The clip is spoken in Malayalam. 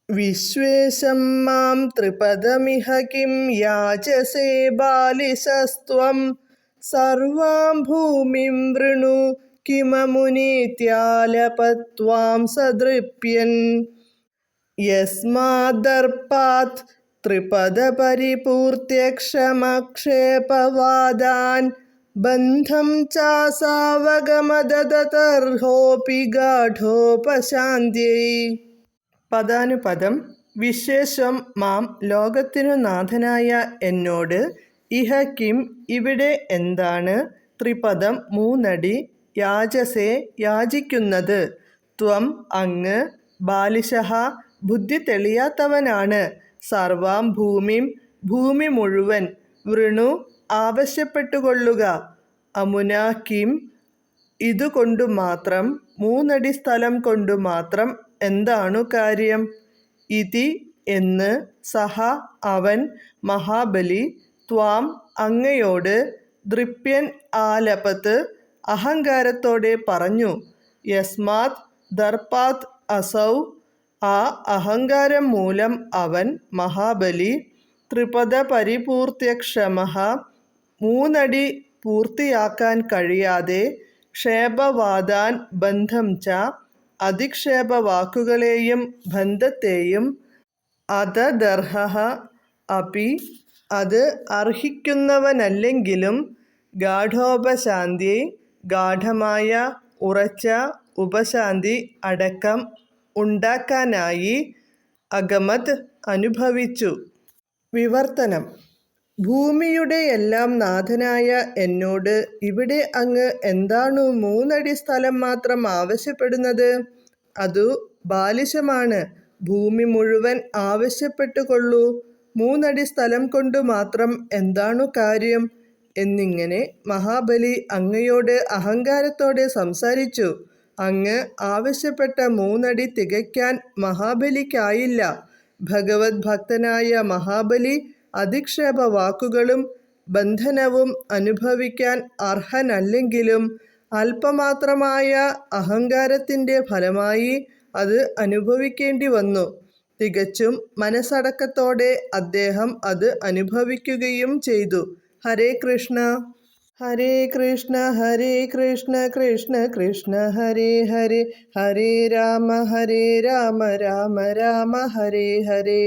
വിശ്വേശം മാം ത്രിപദമിഹ കിം യാചസേ ബാലിശസ്ത്വം സർവാം ഭൂമിം വൃണു കിമമുനീത്യാലപത്വാം സദൃപ്യൻ യസ്മാദർപ്പാത് ത്രിപദപരിപൂർത്യക്ഷമക്ഷേപവാദാൻ ബന്ധം ചാസാവഗമദതർഹോപി ഗാഢോപശാന്ത്യൈ. പദാനുപദം. വിശ്വേശം മാം ലോകത്തിനു നാഥനായ എന്നോട്, ഇഹ കിം ഇവിടെ എന്താണ്, ത്രിപദം മൂന്നടി, യാചസേ യാചിക്കുന്നത്, ത്വം അങ്ങ്, ബാലിശഃ ബുദ്ധി തെളിയാത്തവനാണ്, സർവാം ഭൂമിം ഭൂമി മുഴുവൻ, വൃണു ആവശ്യപ്പെട്ടുകൊള്ളുക, അമുനാ കിം ഇതുകൊണ്ടു മാത്രം, മൂന്നടി സ്ഥലം കൊണ്ടു മാത്രം എന്താണു കാര്യം, ഇതി എന്ന്, സഹ അവൻ, മഹാബലി, ത്വാം അങ്ങയോട്, ദൃപ്യൻ ആലപത് അഹങ്കാരത്തോടെ പറഞ്ഞു, യസ്മാത് ദർപ്പാത് അസൗ ആ അഹങ്കാരം മൂലം അവൻ, മഹാബലി, ത്രിപദ പരിപൂർത്യക്ഷമഃ മൂന്നടി പൂർത്തിയാക്കാൻ കഴിയാതെ, ക്ഷേപവാദാൻ ബന്ധം ച അധിക്ഷേപ വാക്കുകളെയും ബന്ധത്തെയും, അതദർഹഃ അപി അത് അർഹിക്കുന്നവനല്ലെങ്കിലും, ഗാഢോപശാന്ത്യൈ ഗാഢമായ ഉറച്ച ഉപശാന്തി അടക്കം ഉണ്ടാക്കാനായി, അഗമത് അനുഭവിച്ചു. വിവർത്തനം. ഭൂമിയുടെയെല്ലാം നാഥനായ എന്നോട് ഇവിടെ അങ്ങ് എന്താണു മൂന്നടി സ്ഥലം മാത്രം ആവശ്യപ്പെടുന്നത്, അതു ബാലിശമാണ്, ഭൂമി മുഴുവൻ ആവശ്യപ്പെട്ടുകൊള്ളൂ, മൂന്നടി സ്ഥലം കൊണ്ടു മാത്രം എന്താണു കാര്യം എന്നിങ്ങനെ മഹാബലി അങ്ങയോട് അഹങ്കാരത്തോടെ സംസാരിച്ചു. അങ്ങ് ആവശ്യപ്പെട്ട മൂന്നടി തികയ്ക്കാൻ മഹാബലിക്കായില്ല. ഭഗവത് ഭക്തനായ മഹാബലി അധിക്ഷേപ വാക്കുകളും ബന്ധനവും അനുഭവിക്കാൻ അർഹനല്ലെങ്കിലും, അല്പമാത്രമായ അഹങ്കാരത്തിൻ്റെ ഫലമായി അത് അനുഭവിക്കേണ്ടി വന്നു. തികച്ചും മനസ്സടക്കത്തോടെ അദ്ദേഹം അത് അനുഭവിക്കുകയും ചെയ്തു. ഹരേ കൃഷ്ണ. ഹരേ കൃഷ്ണ ഹരേ കൃഷ്ണ കൃഷ്ണ കൃഷ്ണ ഹരേ ഹരേ, ഹരേ രാമ രാമ രാമ ഹരേ ഹരേ.